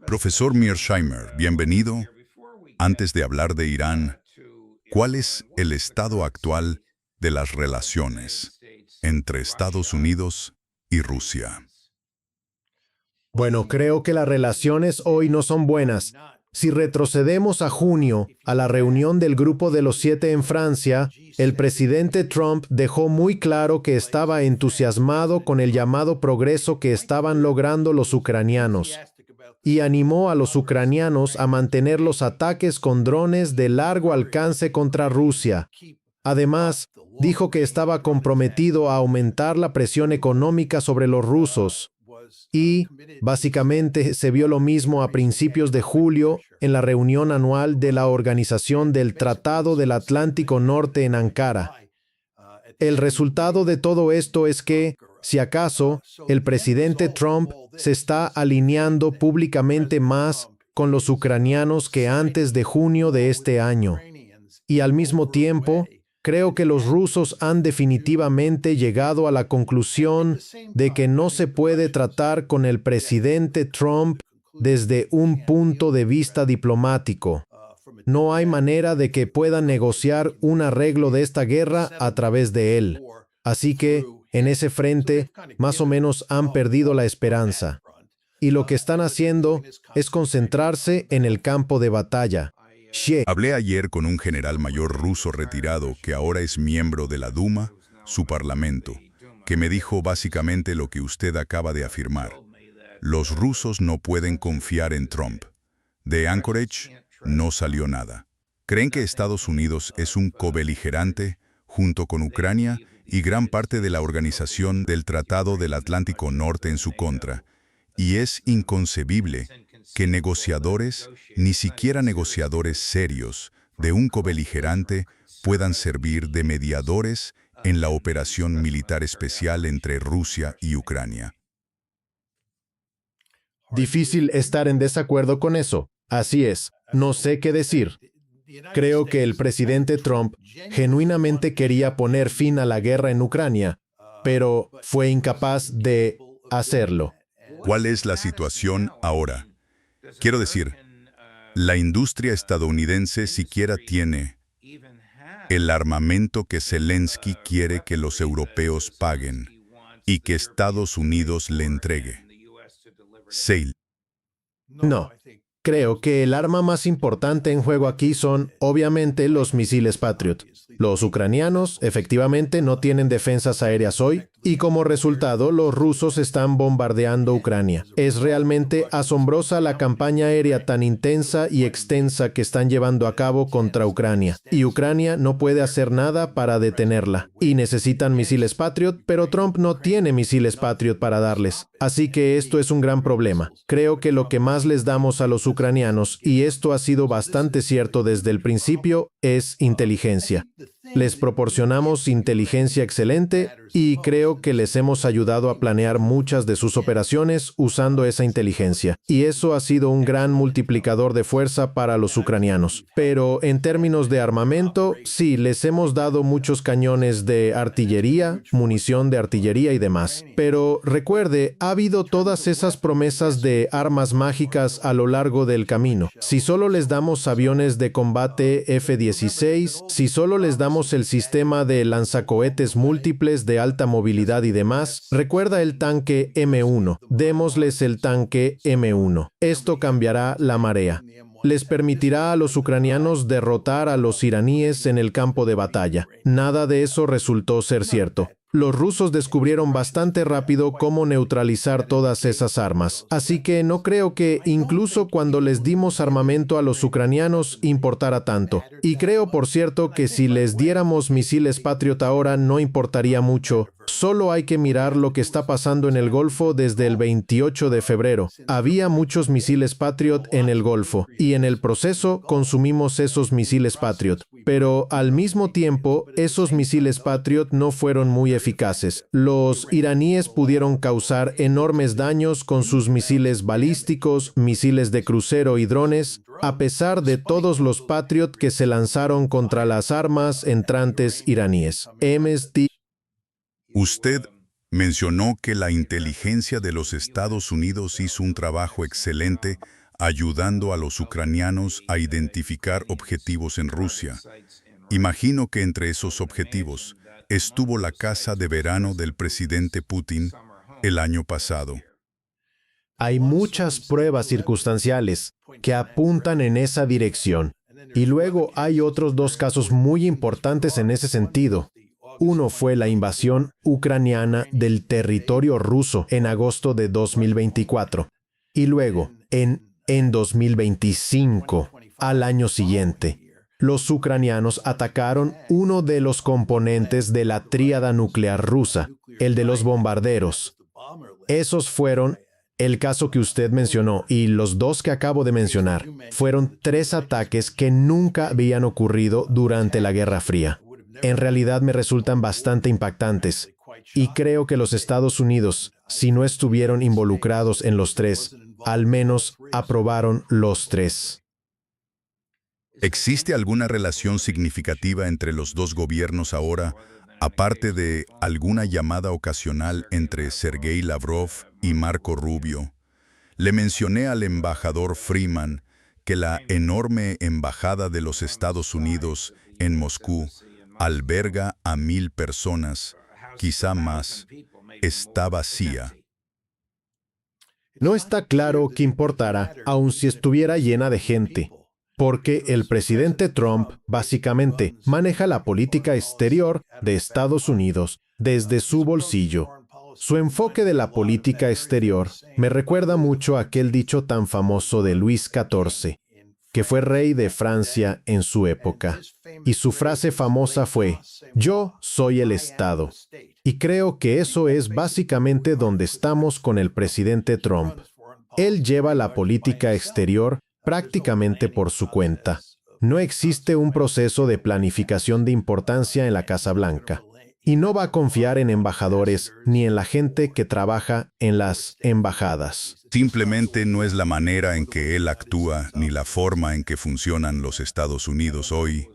Profesor Mearsheimer, bienvenido. Antes de hablar de Irán, ¿cuál es el estado actual de las relaciones entre Estados Unidos y Rusia? Bueno, creo que las relaciones hoy no son buenas. Si retrocedemos a junio, a la reunión del Grupo de los Siete en Francia, el presidente Trump dejó muy claro que estaba entusiasmado con el llamado progreso que estaban logrando los ucranianos y animó a los ucranianos a mantener los ataques con drones de largo alcance contra Rusia. Además, dijo que estaba comprometido a aumentar la presión económica sobre los rusos. Y, básicamente, se vio lo mismo a principios de julio en la reunión anual de la Organización del Tratado del Atlántico Norte en Ankara. El resultado de todo esto es que, si acaso, el presidente Trump se está alineando públicamente más con los ucranianos que antes de junio de este año. Y al mismo tiempo, creo que los rusos han definitivamente llegado a la conclusión de que no se puede tratar con el presidente Trump desde un punto de vista diplomático. No hay manera de que puedan negociar un arreglo de esta guerra a través de él. Así que, en ese frente, más o menos han perdido la esperanza. Y lo que están haciendo es concentrarse en el campo de batalla. Hablé ayer con un general mayor ruso retirado que ahora es miembro de la Duma, su parlamento, que me dijo básicamente lo que usted acaba de afirmar. Los rusos no pueden confiar en Trump. De Anchorage no salió nada. ¿Creen que Estados Unidos es un cobeligerante junto con Ucrania y gran parte de la organización del Tratado del Atlántico Norte en su contra? Y es inconcebible que negociadores, ni siquiera negociadores serios, de un cobeligerante puedan servir de mediadores en la operación militar especial entre Rusia y Ucrania. Difícil estar en desacuerdo con eso. Así es, no sé qué decir. Creo que el presidente Trump genuinamente quería poner fin a la guerra en Ucrania, pero fue incapaz de hacerlo. ¿Cuál es la situación ahora? Quiero decir, la industria estadounidense siquiera tiene el armamento que Zelensky quiere que los europeos paguen y que Estados Unidos le entregue. Sale. No. Creo que el arma más importante en juego aquí son, obviamente, los misiles Patriot. Los ucranianos, efectivamente, no tienen defensas aéreas hoy, y como resultado, los rusos están bombardeando Ucrania. Es realmente asombrosa la campaña aérea tan intensa y extensa que están llevando a cabo contra Ucrania, y Ucrania no puede hacer nada para detenerla. Y necesitan misiles Patriot, pero Trump no tiene misiles Patriot para darles. Así que esto es un gran problema. Creo que lo que más les damos a los ucranianos, y esto ha sido bastante cierto desde el principio, es inteligencia. Les proporcionamos inteligencia excelente y creo que les hemos ayudado a planear muchas de sus operaciones usando esa inteligencia. Y eso ha sido un gran multiplicador de fuerza para los ucranianos. Pero en términos de armamento, sí, les hemos dado muchos cañones de artillería, munición de artillería y demás. Pero recuerde, ha habido todas esas promesas de armas mágicas a lo largo del camino. Si solo les damos aviones de combate F-16, si solo les damos el sistema de lanzacohetes múltiples de alta movilidad y demás, recuerda el tanque M1. Démosles el tanque M1. Esto cambiará la marea. Les permitirá a los ucranianos derrotar a los iraníes en el campo de batalla. Nada de eso resultó ser cierto. Los rusos descubrieron bastante rápido cómo neutralizar todas esas armas. Así que no creo que, incluso cuando les dimos armamento a los ucranianos, importara tanto. Y creo, por cierto, que si les diéramos misiles Patriot ahora no importaría mucho. Solo hay que mirar lo que está pasando en el Golfo desde el 28 de febrero. Había muchos misiles Patriot en el Golfo, y en el proceso consumimos esos misiles Patriot. Pero al mismo tiempo, esos misiles Patriot no fueron muy eficaces. Los iraníes pudieron causar enormes daños con sus misiles balísticos, misiles de crucero y drones, a pesar de todos los Patriot que se lanzaron contra las armas entrantes iraníes. MST. Usted mencionó que la inteligencia de los Estados Unidos hizo un trabajo excelente ayudando a los ucranianos a identificar objetivos en Rusia. Imagino que entre esos objetivos estuvo la casa de verano del presidente Putin el año pasado. Hay muchas pruebas circunstanciales que apuntan en esa dirección. Y luego hay otros dos casos muy importantes en ese sentido. Uno fue la invasión ucraniana del territorio ruso en agosto de 2024. Y luego, en 2025, al año siguiente, los ucranianos atacaron uno de los componentes de la tríada nuclear rusa, el de los bombarderos. Esos fueron el caso que usted mencionó y los dos que acabo de mencionar. Fueron 3 ataques que nunca habían ocurrido durante la Guerra Fría. En realidad me resultan bastante impactantes. Y creo que los Estados Unidos, si no estuvieron involucrados en los 3, al menos aprobaron los 3. ¿Existe alguna relación significativa entre los dos gobiernos ahora, aparte de alguna llamada ocasional entre Sergei Lavrov y Marco Rubio? Le mencioné al embajador Freeman que la enorme embajada de los Estados Unidos en Moscú alberga a 1,000 personas, quizá más. Está vacía. No está claro qué importará, aun si estuviera llena de gente. Porque el presidente Trump, básicamente, maneja la política exterior de Estados Unidos desde su bolsillo. Su enfoque de la política exterior me recuerda mucho a aquel dicho tan famoso de Luis XIV, que fue rey de Francia en su época. Y su frase famosa fue, "Yo soy el Estado". Y creo que eso es básicamente donde estamos con el presidente Trump. Él lleva la política exterior prácticamente por su cuenta. No existe un proceso de planificación de importancia en la Casa Blanca. Y no va a confiar en embajadores ni en la gente que trabaja en las embajadas. Simplemente no es la manera en que él actúa ni la forma en que funcionan los Estados Unidos hoy.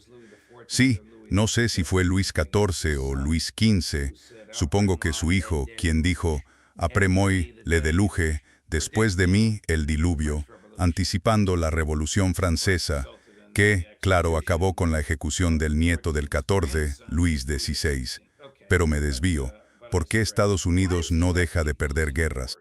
Sí, no sé si fue Luis XIV o Luis XV. Supongo que su hijo, quien dijo, «Après moi le déluge», después de mí el diluvio, anticipando la Revolución Francesa, que, claro, acabó con la ejecución del nieto del 14, Luis XVI. Pero me desvío. ¿Por qué Estados Unidos no deja de perder guerras?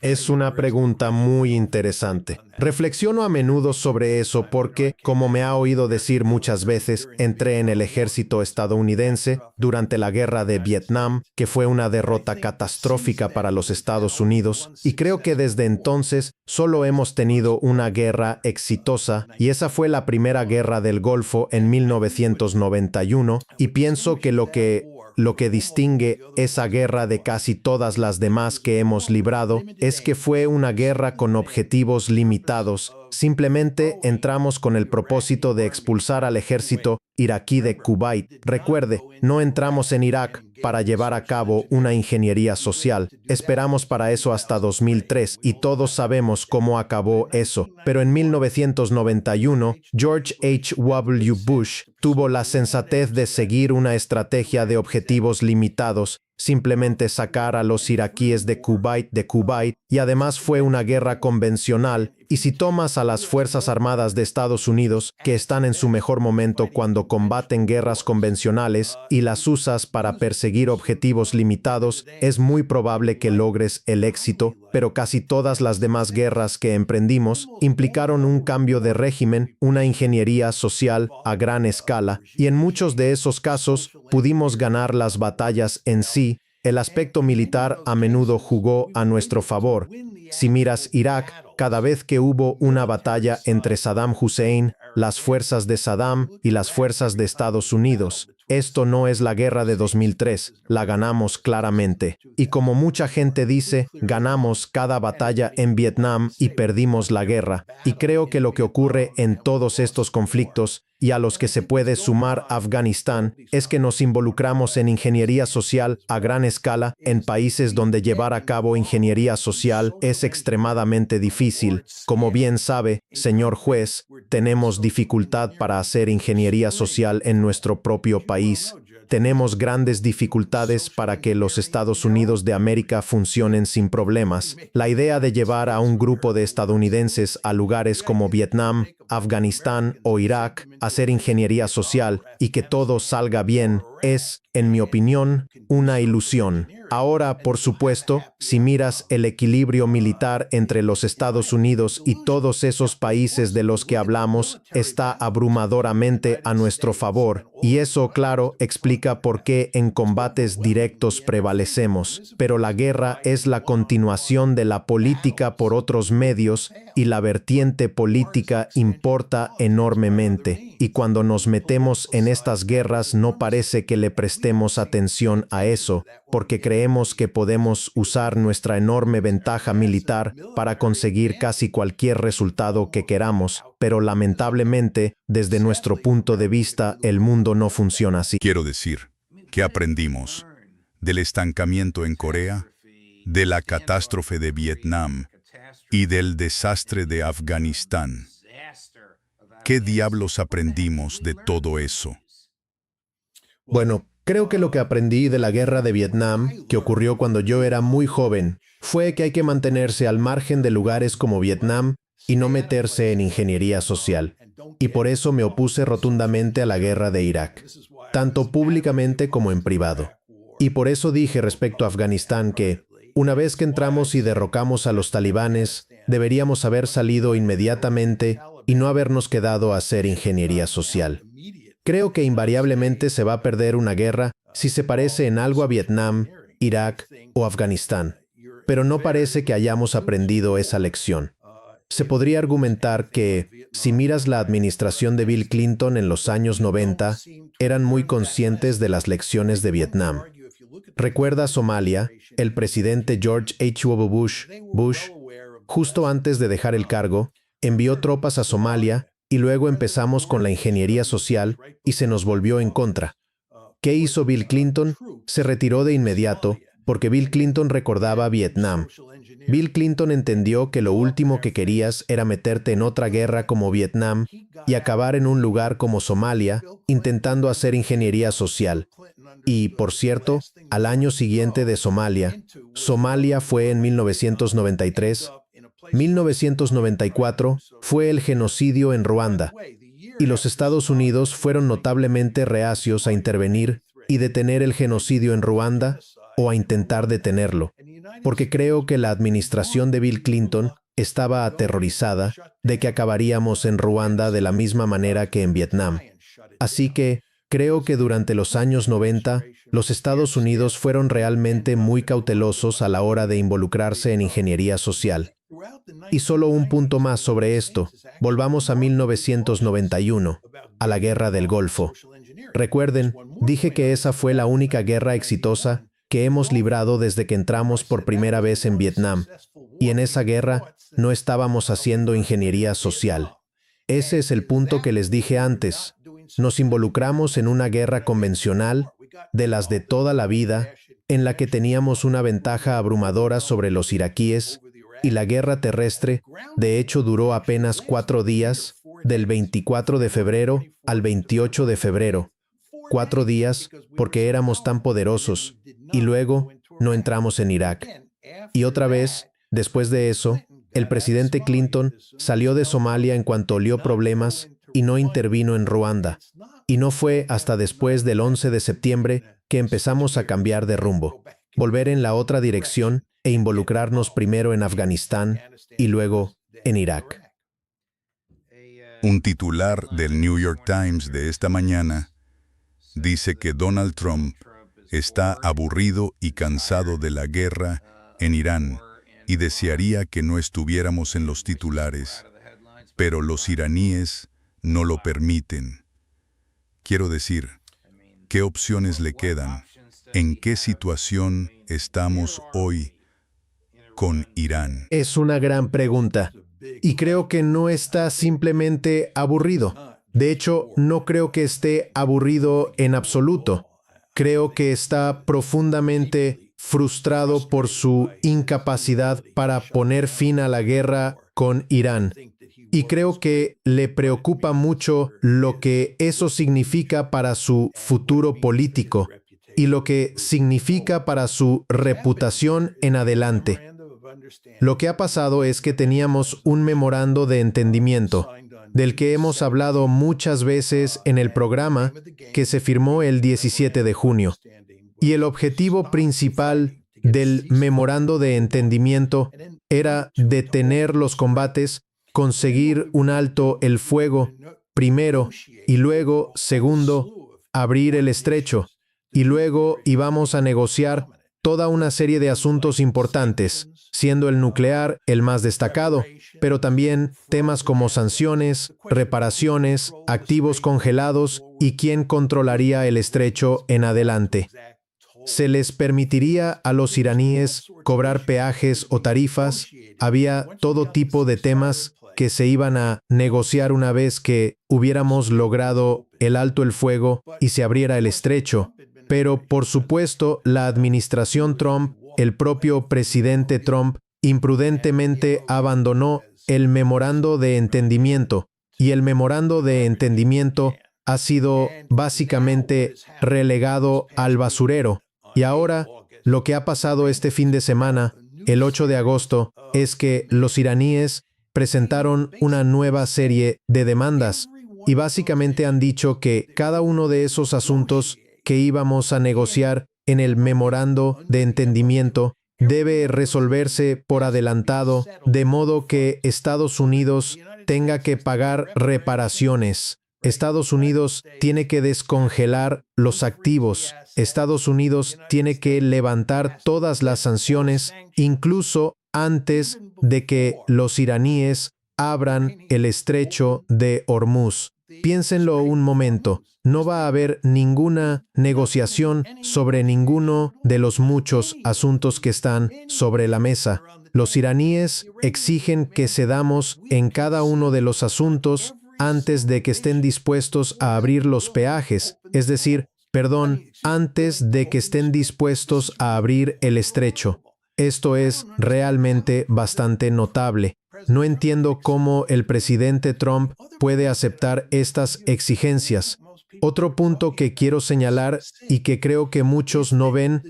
Es una pregunta muy interesante. Reflexiono a menudo sobre eso porque, como me ha oído decir muchas veces, entré en el ejército estadounidense durante la guerra de Vietnam, que fue una derrota catastrófica para los Estados Unidos, y creo que desde entonces solo hemos tenido una guerra exitosa, y esa fue la primera guerra del Golfo en 1991, y pienso que lo que distingue esa guerra de casi todas las demás que hemos librado es que fue una guerra con objetivos limitados. Simplemente entramos con el propósito de expulsar al ejército iraquí de Kuwait. Recuerde, no entramos en Irak para llevar a cabo una ingeniería social. Esperamos para eso hasta 2003 y todos sabemos cómo acabó eso. Pero en 1991, George H.W. Bush tuvo la sensatez de seguir una estrategia de objetivos limitados, simplemente sacar a los iraquíes de Kuwait, y además fue una guerra convencional. Y si tomas a las Fuerzas Armadas de Estados Unidos, que están en su mejor momento cuando combaten guerras convencionales, y las usas para perseguir objetivos limitados, es muy probable que logres el éxito, pero casi todas las demás guerras que emprendimos implicaron un cambio de régimen, una ingeniería social a gran escala, y en muchos de esos casos pudimos ganar las batallas en sí. El aspecto militar a menudo jugó a nuestro favor. Si miras Irak, cada vez que hubo una batalla entre Saddam Hussein, las fuerzas de Saddam y las fuerzas de Estados Unidos, esto no es la guerra de 2003, la ganamos claramente. Y como mucha gente dice, ganamos cada batalla en Vietnam y perdimos la guerra. Y creo que lo que ocurre en todos estos conflictos, y a los que se puede sumar Afganistán, es que nos involucramos en ingeniería social a gran escala en países donde llevar a cabo ingeniería social es extremadamente difícil. Como bien sabe, señor juez, tenemos dificultad para hacer ingeniería social en nuestro propio país. tenemos grandes dificultades para que los Estados Unidos de América funcionen sin problemas. La idea de llevar a un grupo de estadounidenses a lugares como Vietnam, Afganistán o Irak a hacer ingeniería social y que todo salga bien es, en mi opinión, una ilusión. Ahora, por supuesto, si miras el equilibrio militar entre los Estados Unidos y todos esos países de los que hablamos, está abrumadoramente a nuestro favor, y eso, claro, explica por qué en combates directos prevalecemos. Pero la guerra es la continuación de la política por otros medios, y la vertiente política importa enormemente. Y cuando nos metemos en estas guerras no parece que le prestemos atención a eso, porque creemos que podemos usar nuestra enorme ventaja militar para conseguir casi cualquier resultado que queramos, pero lamentablemente, desde nuestro punto de vista, el mundo no funciona así. Quiero decir, ¿qué aprendimos? ¿Del estancamiento en Corea? ¿De la catástrofe de Vietnam? ¿Y del desastre de Afganistán? ¿Qué diablos aprendimos de todo eso? Bueno, creo que lo que aprendí de la guerra de Vietnam, que ocurrió cuando yo era muy joven, fue que hay que mantenerse al margen de lugares como Vietnam y no meterse en ingeniería social. Y por eso me opuse rotundamente a la guerra de Irak, tanto públicamente como en privado. Y por eso dije respecto a Afganistán que, una vez que entramos y derrocamos a los talibanes, deberíamos haber salido inmediatamente y no habernos quedado a hacer ingeniería social. Creo que invariablemente se va a perder una guerra si se parece en algo a Vietnam, Irak o Afganistán, pero no parece que hayamos aprendido esa lección. Se podría argumentar que, si miras la administración de Bill Clinton en los años 90, eran muy conscientes de las lecciones de Vietnam. Recuerda Somalia, el presidente George H.W. Bush, justo antes de dejar el cargo, envió tropas a Somalia y luego empezamos con la ingeniería social y se nos volvió en contra. ¿Qué hizo Bill Clinton? Se retiró de inmediato porque Bill Clinton recordaba Vietnam. Bill Clinton entendió que lo último que querías era meterte en otra guerra como Vietnam y acabar en un lugar como Somalia intentando hacer ingeniería social. Y, por cierto, al año siguiente de Somalia, Somalia fue en 1993, 1994 fue el genocidio en Ruanda, y los Estados Unidos fueron notablemente reacios a intervenir y detener el genocidio en Ruanda o a intentar detenerlo, porque creo que la administración de Bill Clinton estaba aterrorizada de que acabaríamos en Ruanda de la misma manera que en Vietnam. Así que creo que durante los años 90, los Estados Unidos fueron realmente muy cautelosos a la hora de involucrarse en ingeniería social. Y solo un punto más sobre esto. Volvamos a 1991, a la Guerra del Golfo. Recuerden, dije que esa fue la única guerra exitosa que hemos librado desde que entramos por primera vez en Vietnam. Y en esa guerra no estábamos haciendo ingeniería social. Ese es el punto que les dije antes. Nos involucramos en una guerra convencional, de las de toda la vida, en la que teníamos una ventaja abrumadora sobre los iraquíes, y la guerra terrestre, de hecho, duró apenas 4 días, del 24 de febrero al 28 de febrero. 4 días, porque éramos tan poderosos, y luego no entramos en Irak. Y otra vez, después de eso, el presidente Clinton salió de Somalia en cuanto olió problemas y no intervino en Ruanda. Y no fue hasta después del 11 de septiembre que empezamos a cambiar de rumbo, volver en la otra dirección e involucrarnos primero en Afganistán y luego en Irak. Un titular del New York Times de esta mañana dice que Donald Trump está aburrido y cansado de la guerra en Irán y desearía que no estuviéramos en los titulares, pero los iraníes no lo permiten. Quiero decir, ¿qué opciones le quedan? ¿En qué situación estamos hoy con Irán? Es una gran pregunta, y creo que no está simplemente aburrido. De hecho, no creo que esté aburrido en absoluto. Creo que está profundamente frustrado por su incapacidad para poner fin a la guerra con Irán. y creo que le preocupa mucho lo que eso significa para su futuro político y lo que significa para su reputación en adelante. Lo que ha pasado es que teníamos un memorando de entendimiento, del que hemos hablado muchas veces en el programa, que se firmó el 17 de junio. Y el objetivo principal del memorando de entendimiento era detener los combates, conseguir un alto el fuego, primero, y luego, segundo, abrir el estrecho, y luego íbamos a negociar toda una serie de asuntos importantes, siendo el nuclear el más destacado, pero también temas como sanciones, reparaciones, activos congelados y quién controlaría el estrecho en adelante. ¿Se les permitiría a los iraníes cobrar peajes o tarifas? Había todo tipo de temas que se iban a negociar una vez que hubiéramos logrado el alto el fuego y se abriera el estrecho. Pero, por supuesto, la administración Trump, el propio presidente Trump, imprudentemente abandonó el memorando de entendimiento, y el memorando de entendimiento ha sido básicamente relegado al basurero. Y ahora, lo que ha pasado este fin de semana, el 8 de agosto, es que los iraníes presentaron una nueva serie de demandas y básicamente han dicho que cada uno de esos asuntos que íbamos a negociar en el memorando de entendimiento debe resolverse por adelantado, de modo que Estados Unidos tenga que pagar reparaciones. Estados Unidos tiene que descongelar los activos. Estados Unidos tiene que levantar todas las sanciones, incluso antes de que los iraníes abran el estrecho de Hormuz. Piénsenlo un momento. No va a haber ninguna negociación sobre ninguno de los muchos asuntos que están sobre la mesa. Los iraníes exigen que cedamos en cada uno de los asuntos antes de que estén dispuestos a abrir los peajes, es decir, antes de que estén dispuestos a abrir el estrecho. Esto es realmente bastante notable. No entiendo cómo el presidente Trump puede aceptar estas exigencias. Otro punto que quiero señalar y que creo que muchos no ven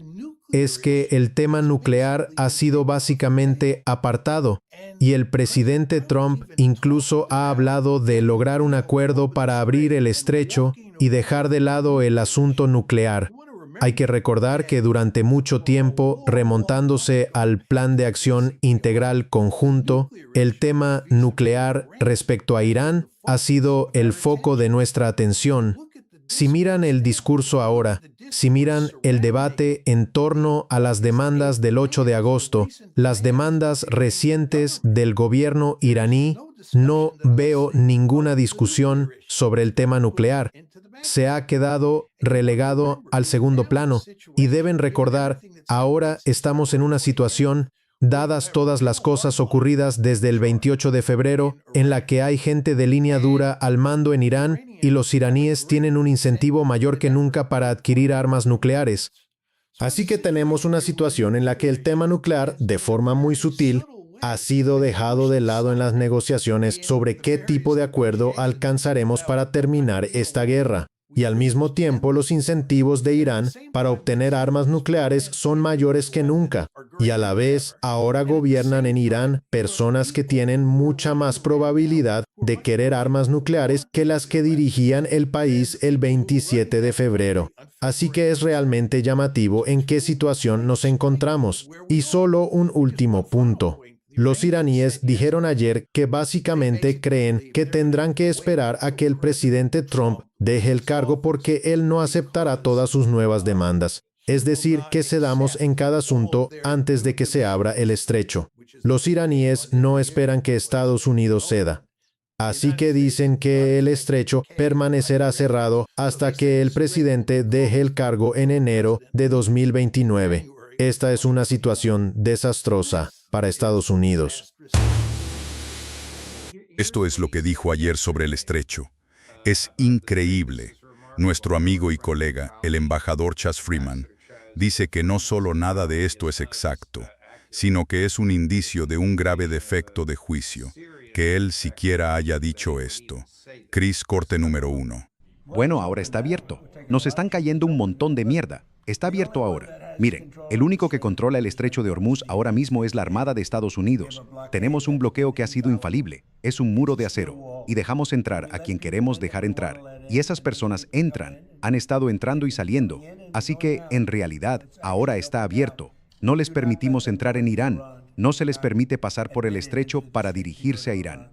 es que el tema nuclear ha sido básicamente apartado y el presidente Trump incluso ha hablado de lograr un acuerdo para abrir el estrecho y dejar de lado el asunto nuclear. Hay que recordar que durante mucho tiempo, remontándose al Plan de Acción Integral Conjunto, el tema nuclear respecto a Irán ha sido el foco de nuestra atención. Si miran el discurso ahora, si miran el debate en torno a las demandas del 8 de agosto, las demandas recientes del gobierno iraní, no veo ninguna discusión sobre el tema nuclear. Se ha quedado relegado al segundo plano y deben recordar, ahora estamos en una situación, dadas todas las cosas ocurridas desde el 28 de febrero, en la que hay gente de línea dura al mando en Irán y los iraníes tienen un incentivo mayor que nunca para adquirir armas nucleares. Así que tenemos una situación en la que el tema nuclear, de forma muy sutil, ha sido dejado de lado en las negociaciones sobre qué tipo de acuerdo alcanzaremos para terminar esta guerra. Y al mismo tiempo, los incentivos de Irán para obtener armas nucleares son mayores que nunca. Y a la vez, ahora gobiernan en Irán personas que tienen mucha más probabilidad de querer armas nucleares que las que dirigían el país el 27 de febrero. Así que es realmente llamativo en qué situación nos encontramos. Y solo un último punto. Los iraníes dijeron ayer que básicamente creen que tendrán que esperar a que el presidente Trump deje el cargo porque él no aceptará todas sus nuevas demandas. Es decir, que cedamos en cada asunto antes de que se abra el estrecho. Los iraníes no esperan que Estados Unidos ceda. Así que dicen que el estrecho permanecerá cerrado hasta que el presidente deje el cargo en enero de 2029. Esta es una situación desastrosa para Estados Unidos. Esto es lo que dijo ayer sobre el estrecho. Es increíble. Nuestro amigo y colega, el embajador Chas Freeman, dice que no solo nada de esto es exacto, sino que es un indicio de un grave defecto de juicio, que él siquiera haya dicho esto. Chris, corte número 1. Bueno, ahora está abierto. Nos están cayendo un montón de mierda. Está abierto ahora. Miren, el único que controla el estrecho de Hormuz ahora mismo es la Armada de Estados Unidos. Tenemos un bloqueo que ha sido infalible. Es un muro de acero. Y dejamos entrar a quien queremos dejar entrar. Y esas personas entran. Han estado entrando y saliendo. Así que, en realidad, ahora está abierto. No les permitimos entrar en Irán. No se les permite pasar por el estrecho para dirigirse a Irán.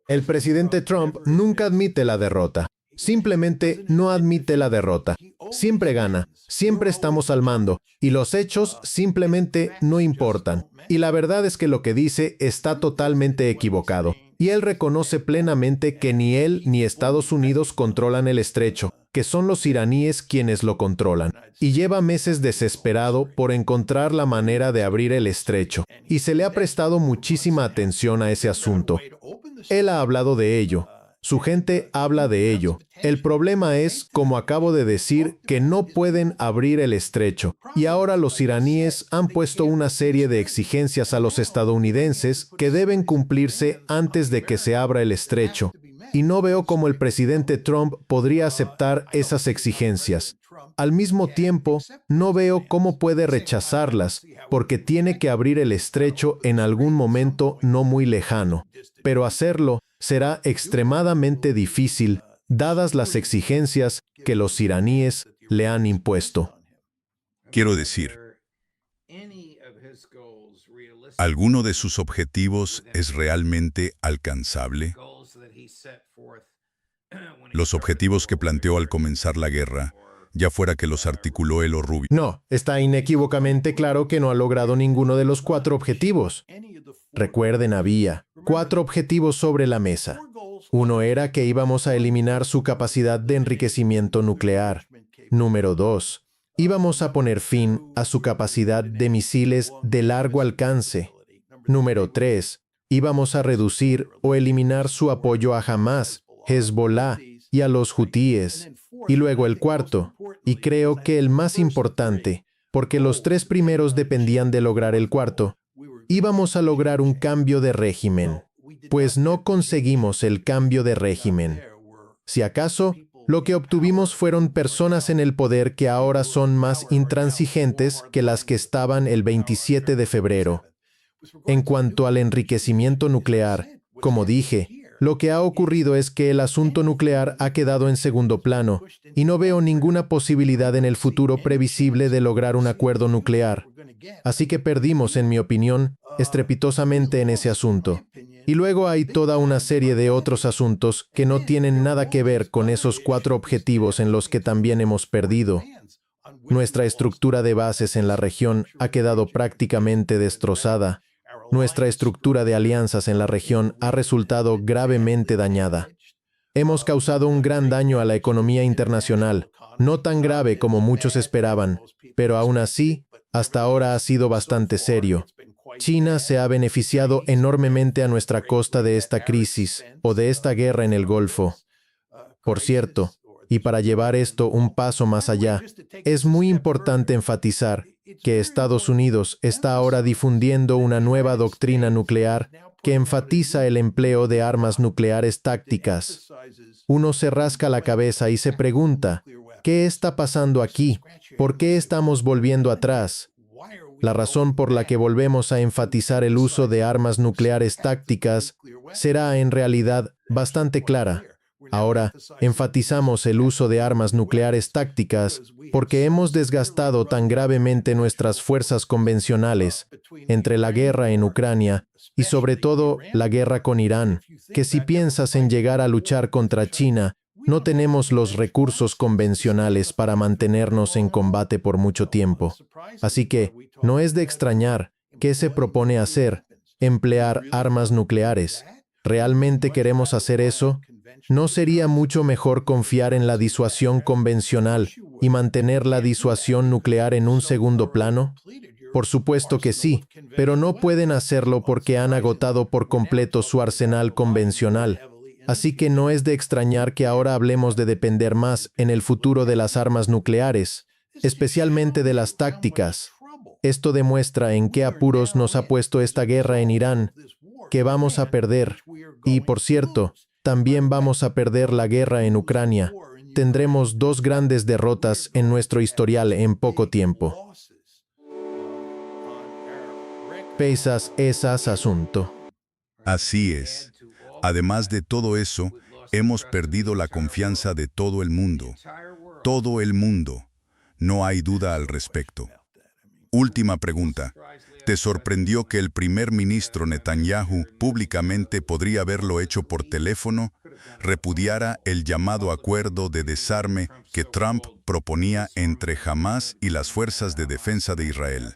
El presidente Trump nunca admite la derrota. Simplemente no admite la derrota. Siempre gana, siempre estamos al mando, y los hechos simplemente no importan. Y la verdad es que lo que dice está totalmente equivocado. Y él reconoce plenamente que ni él ni Estados Unidos controlan el estrecho, que son los iraníes quienes lo controlan. Y lleva meses desesperado por encontrar la manera de abrir el estrecho. Y se le ha prestado muchísima atención a ese asunto. Él ha hablado de ello. Su gente habla de ello. El problema es, como acabo de decir, que no pueden abrir el estrecho. Y ahora los iraníes han puesto una serie de exigencias a los estadounidenses que deben cumplirse antes de que se abra el estrecho. Y no veo cómo el presidente Trump podría aceptar esas exigencias. Al mismo tiempo, no veo cómo puede rechazarlas, porque tiene que abrir el estrecho en algún momento no muy lejano. Pero hacerlo será extremadamente difícil, dadas las exigencias que los iraníes le han impuesto. Quiero decir, ¿alguno de sus objetivos es realmente alcanzable? Los objetivos que planteó al comenzar la guerra, ya fuera que los articuló él o Rubio. No, está inequívocamente claro que no ha logrado ninguno de los 4 objetivos. Recuerden, había 4 objetivos sobre la mesa. Uno era que íbamos a eliminar su capacidad de enriquecimiento nuclear. Número 2, íbamos a poner fin a su capacidad de misiles de largo alcance. Número 3, íbamos a reducir o eliminar su apoyo a Hamás, Hezbollah y a los hutíes. Y luego el cuarto, y creo que el más importante, porque los 3 primeros dependían de lograr el cuarto, íbamos a lograr un cambio de régimen. Pues no conseguimos el cambio de régimen. Si acaso, lo que obtuvimos fueron personas en el poder que ahora son más intransigentes que las que estaban el 27 de febrero. En cuanto al enriquecimiento nuclear, como dije, lo que ha ocurrido es que el asunto nuclear ha quedado en segundo plano, y no veo ninguna posibilidad en el futuro previsible de lograr un acuerdo nuclear. Así que perdimos, en mi opinión, estrepitosamente en ese asunto. Y luego hay toda una serie de otros asuntos que no tienen nada que ver con esos 4 objetivos en los que también hemos perdido. Nuestra estructura de bases en la región ha quedado prácticamente destrozada. Nuestra estructura de alianzas en la región ha resultado gravemente dañada. Hemos causado un gran daño a la economía internacional, no tan grave como muchos esperaban, pero aún así, hasta ahora ha sido bastante serio. China se ha beneficiado enormemente a nuestra costa de esta crisis o de esta guerra en el Golfo. Por cierto, y para llevar esto un paso más allá, es muy importante enfatizar que Estados Unidos está ahora difundiendo una nueva doctrina nuclear que enfatiza el empleo de armas nucleares tácticas. Uno se rasca la cabeza y se pregunta, ¿qué está pasando aquí? ¿Por qué estamos volviendo atrás? La razón por la que volvemos a enfatizar el uso de armas nucleares tácticas será en realidad bastante clara. Ahora, enfatizamos el uso de armas nucleares tácticas porque hemos desgastado tan gravemente nuestras fuerzas convencionales entre la guerra en Ucrania y sobre todo la guerra con Irán, que si piensas en llegar a luchar contra China, no tenemos los recursos convencionales para mantenernos en combate por mucho tiempo. Así que, no es de extrañar qué se propone hacer, emplear armas nucleares. ¿Realmente queremos hacer eso? ¿No sería mucho mejor confiar en la disuasión convencional y mantener la disuasión nuclear en un segundo plano? Por supuesto que sí, pero no pueden hacerlo porque han agotado por completo su arsenal convencional. Así que no es de extrañar que ahora hablemos de depender más en el futuro de las armas nucleares, especialmente de las tácticas. Esto demuestra en qué apuros nos ha puesto esta guerra en Irán, que vamos a perder. Y, por cierto, también vamos a perder la guerra en Ucrania. Tendremos dos grandes derrotas en nuestro historial en poco tiempo. Pesas esas asunto. Así es. Además de todo eso, hemos perdido la confianza de todo el mundo. Todo el mundo. No hay duda al respecto. Última pregunta. ¿Te sorprendió que el primer ministro Netanyahu públicamente podría haberlo hecho por teléfono, repudiara el llamado acuerdo de desarme que Trump proponía entre Hamás y las fuerzas de defensa de Israel?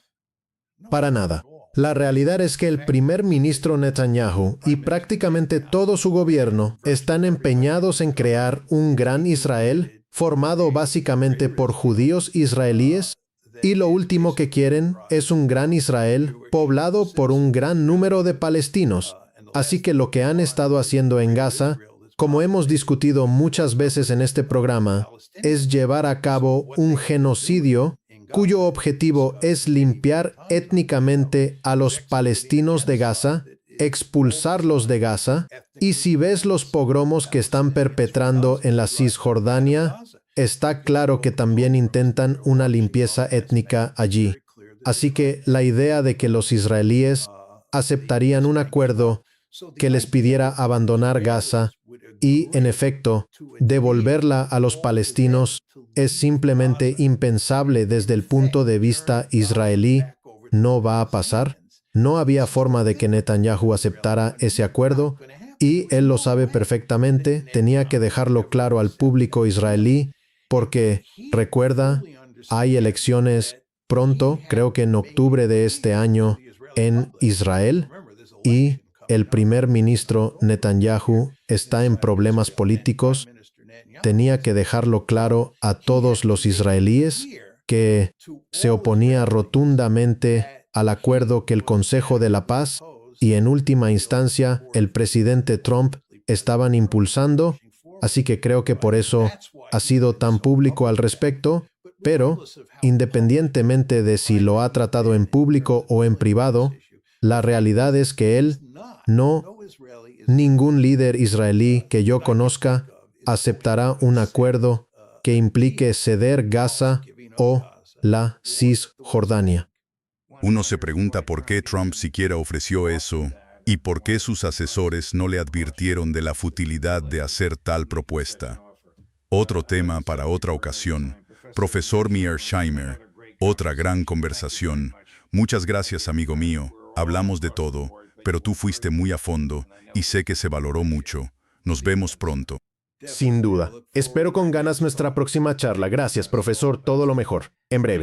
Para nada. La realidad es que el primer ministro Netanyahu y prácticamente todo su gobierno están empeñados en crear un gran Israel formado básicamente por judíos israelíes, y lo último que quieren es un gran Israel poblado por un gran número de palestinos. Así que lo que han estado haciendo en Gaza, como hemos discutido muchas veces en este programa, es llevar a cabo un genocidio cuyo objetivo es limpiar étnicamente a los palestinos de Gaza, expulsarlos de Gaza, y si ves los pogromos que están perpetrando en la Cisjordania, está claro que también intentan una limpieza étnica allí. Así que la idea de que los israelíes aceptarían un acuerdo que les pidiera abandonar Gaza y, en efecto, devolverla a los palestinos es simplemente impensable desde el punto de vista israelí. No va a pasar. No había forma de que Netanyahu aceptara ese acuerdo y él lo sabe perfectamente. Tenía que dejarlo claro al público israelí porque, recuerda, hay elecciones pronto, creo que en octubre de este año, en Israel, y el primer ministro Netanyahu está en problemas políticos. Tenía que dejarlo claro a todos los israelíes que se oponía rotundamente al acuerdo que el Consejo de la Paz y, en última instancia, el presidente Trump estaban impulsando. Así que creo que por eso ha sido tan público al respecto, pero independientemente de si lo ha tratado en público o en privado, la realidad es que él, ningún líder israelí que yo conozca, aceptará un acuerdo que implique ceder Gaza o la Cisjordania. Uno se pregunta por qué Trump siquiera ofreció eso y por qué sus asesores no le advirtieron de la futilidad de hacer tal propuesta. Otro tema para otra ocasión. Profesor Mearsheimer, otra gran conversación. Muchas gracias, amigo mío. Hablamos de todo, pero tú fuiste muy a fondo y sé que se valoró mucho. Nos vemos pronto. Sin duda. Espero con ganas nuestra próxima charla. Gracias, profesor. Todo lo mejor. En breve.